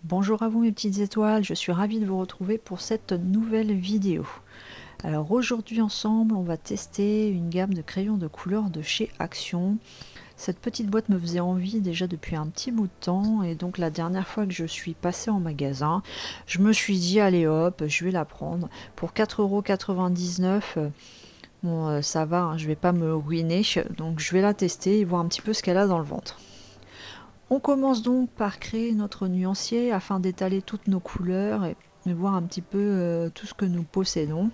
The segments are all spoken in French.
Bonjour à vous mes petites étoiles, je suis ravie de vous retrouver pour cette nouvelle vidéo. Alors aujourd'hui ensemble on va tester une gamme de crayons de couleur de chez Action. Cette petite boîte me faisait envie déjà depuis un petit bout de temps et donc la dernière fois que je suis passée en magasin, je me suis dit allez hop, je vais la prendre pour 4,99 €. Bon ça va, hein, je vais pas me ruiner, donc je vais la tester et voir un petit peu ce qu'elle a dans le ventre. On commence donc par créer notre nuancier afin d'étaler toutes nos couleurs et voir un petit peu tout ce que nous possédons.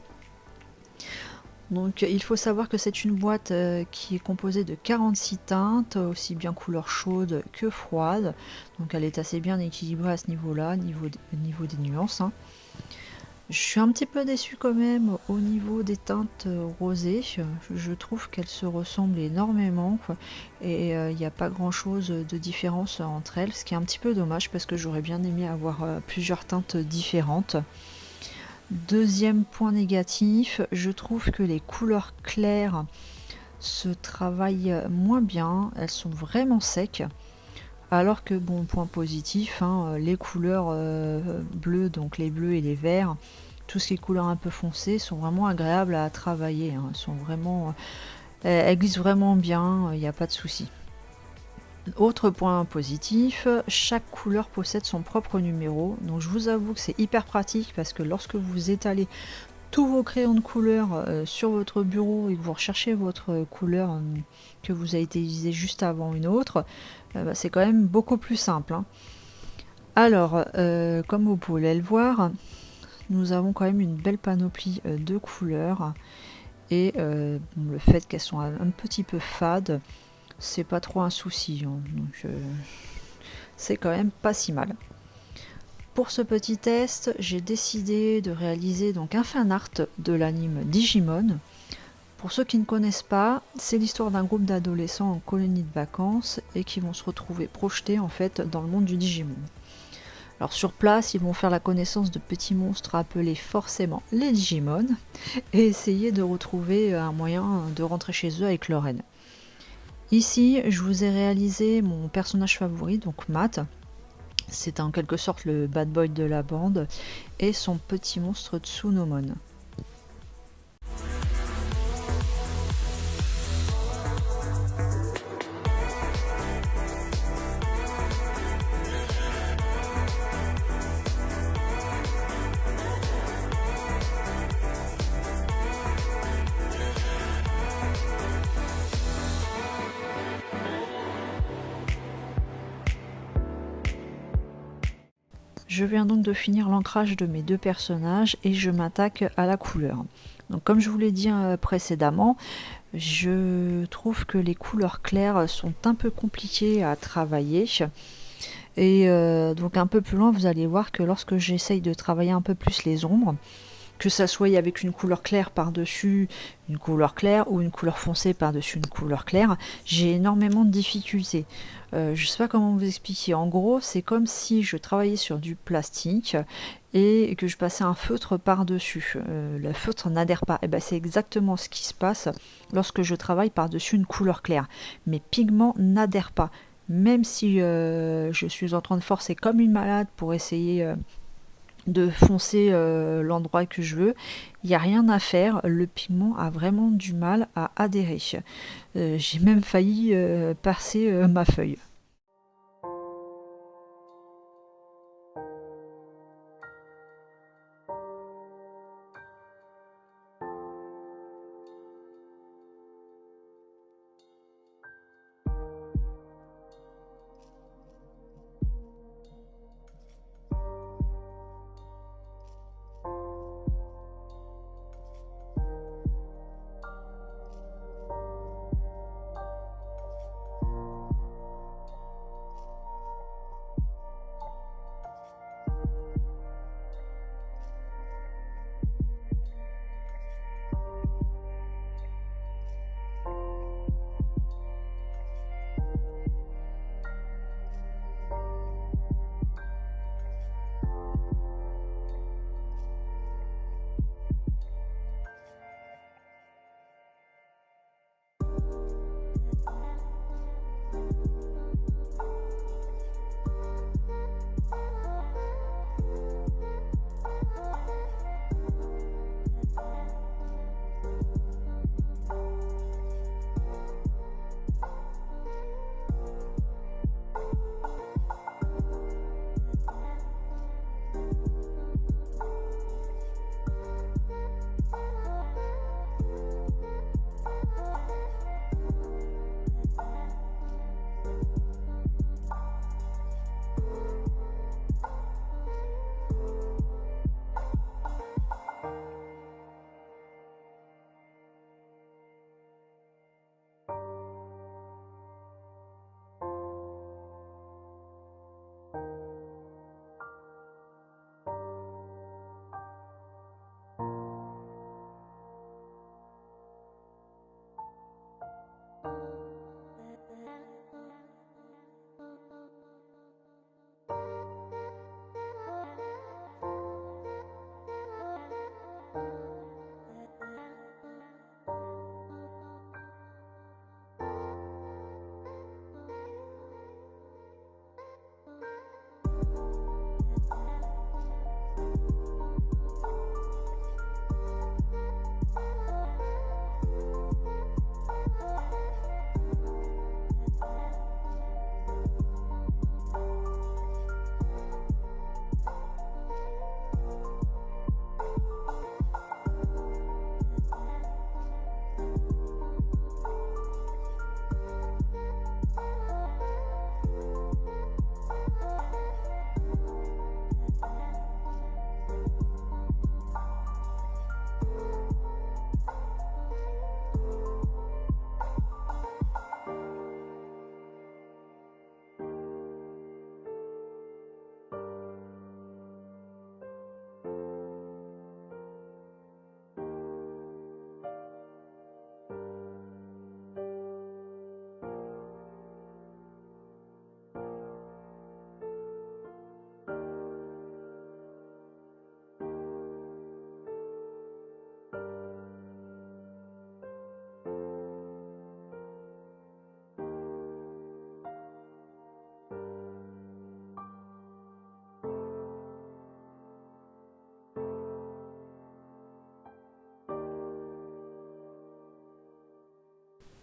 Donc il faut savoir que c'est une boîte qui est composée de 46 teintes, aussi bien couleur chaude que froide. Donc elle est assez bien équilibrée à ce niveau-là, niveau des nuances, hein. Je suis un petit peu déçue quand même au niveau des teintes rosées. Je trouve qu'elles se ressemblent énormément, quoi. Et il n'y a pas grand chose de différence entre elles, ce qui est un petit peu dommage parce que j'aurais bien aimé avoir plusieurs teintes différentes. Deuxième point négatif, je trouve que les couleurs claires se travaillent moins bien, elles sont vraiment secs. Alors que bon, point positif, hein, les couleurs bleues, donc les bleus et les verts, tout ce qui est couleurs un peu foncées sont vraiment agréables à travailler, hein. Elles sont vraiment, elles glissent vraiment bien, il n'y a pas de souci. Autre point positif, chaque couleur possède son propre numéro, donc je vous avoue que c'est hyper pratique parce que lorsque vous étalez tous vos crayons de couleur sur votre bureau et que vous recherchez votre couleur que vous avez utilisée juste avant une autre, bah, c'est quand même beaucoup plus simple, hein. Alors, comme vous pouvez le voir, nous avons quand même une belle panoplie de couleurs et le fait qu'elles sont un petit peu fades, c'est pas trop un souci, hein. Donc c'est quand même pas si mal. Pour ce petit test, j'ai décidé de réaliser donc un fan art de l'anime Digimon. Pour ceux qui ne connaissent pas, c'est l'histoire d'un groupe d'adolescents en colonie de vacances et qui vont se retrouver projetés en fait dans le monde du Digimon. Alors sur place, ils vont faire la connaissance de petits monstres appelés forcément les Digimon et essayer de retrouver un moyen de rentrer chez eux avec leur aide. Ici, je vous ai réalisé mon personnage favori, donc Matt. C'est en quelque sorte le bad boy de la bande et son petit monstre Tsunomon. Je viens donc de finir l'ancrage de mes deux personnages et je m'attaque à la couleur. Donc comme je vous l'ai dit précédemment, je trouve que les couleurs claires sont un peu compliquées à travailler. Et donc un peu plus loin, vous allez voir que lorsque j'essaye de travailler un peu plus les ombres, que ça soit avec une couleur claire par-dessus une couleur claire ou une couleur foncée par-dessus une couleur claire, j'ai énormément de difficultés. Je sais pas comment vous expliquer. En gros, c'est comme si je travaillais sur du plastique et que je passais un feutre par-dessus. Le feutre n'adhère pas. Et ben, c'est exactement ce qui se passe lorsque je travaille par-dessus une couleur claire. Mes pigments n'adhèrent pas. Même si je suis en train de forcer comme une malade pour essayer de foncer l'endroit que je veux, il n'y a rien à faire, le pigment a vraiment du mal à adhérer. J'ai même failli passer ma feuille.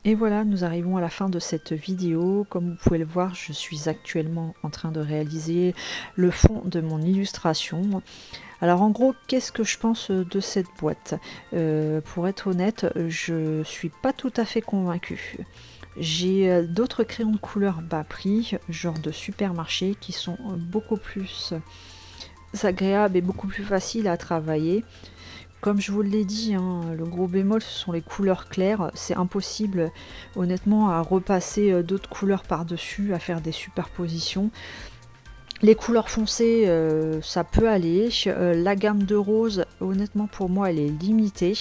Et voilà, nous arrivons à la fin de cette vidéo. Comme vous pouvez le voir, je suis actuellement en train de réaliser le fond de mon illustration. Alors en gros, qu'est-ce que je pense de cette boîte? Pour être honnête, je suis pas tout à fait convaincue. J'ai d'autres crayons de couleur bas prix, genre de supermarché, qui sont beaucoup plus agréables et beaucoup plus faciles à travailler. Comme je vous l'ai dit, hein, le gros bémol, ce sont les couleurs claires. C'est impossible, honnêtement, à repasser d'autres couleurs par-dessus, à faire des superpositions. Les couleurs foncées, ça peut aller. La gamme de rose, honnêtement, pour moi, elle est limitée.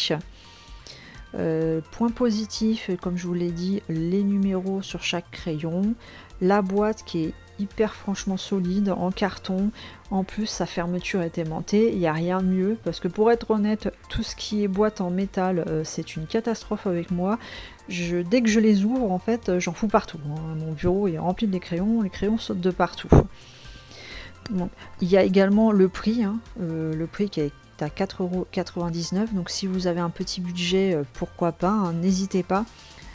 Point positif, comme je vous l'ai dit, les numéros sur chaque crayon. La boîte qui est hyper franchement solide, en carton. En plus, sa fermeture est aimantée. Il n'y a rien de mieux, parce que pour être honnête, tout ce qui est boîte en métal, c'est une catastrophe avec moi. Dès que je les ouvre, en fait, j'en fous partout. Hein. Mon bureau est rempli de les crayons sautent de partout. Bon. Il y a également le prix, hein, le prix qui est à 4,99 €. Donc si vous avez un petit budget, pourquoi pas, hein, n'hésitez pas.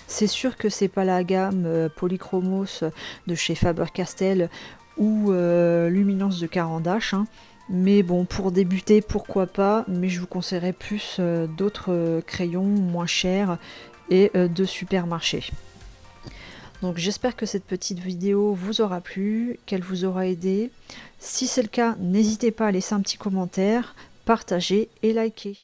C'est sûr que c'est pas la gamme Polychromos de chez Faber-Castell ou Luminance de Caran d'Ache, hein. Mais bon, pour débuter, pourquoi pas, mais je vous conseillerais plus d'autres crayons moins chers et de supermarché. Donc j'espère que cette petite vidéo vous aura plu, qu'elle vous aura aidé. Si c'est le cas, n'hésitez pas à laisser un petit commentaire, partager et liker.